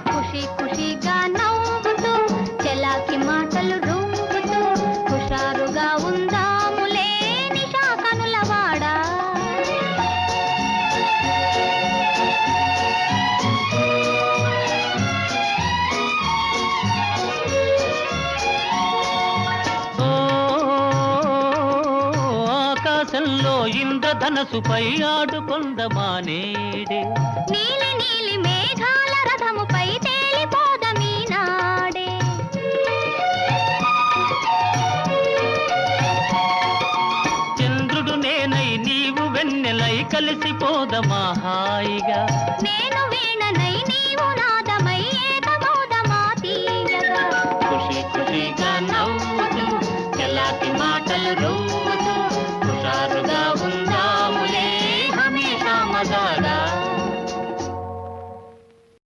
ఖుషి ఖుషిగా నవ్వుతూ చెలాకి మాటలు రూపుతూ హుషారుగా ఉందాములే నిషా కనులవాడా. ఆకాశంలో ఇంద్రధనసుపై ఆడుకొందమానేడే నీలి నీలి మేఘాల రథముపై తేలిపోదమీనాడే. చంద్రుడు నేనై నీవు వెన్నెలై కలిసిపోదమా హాయిగా.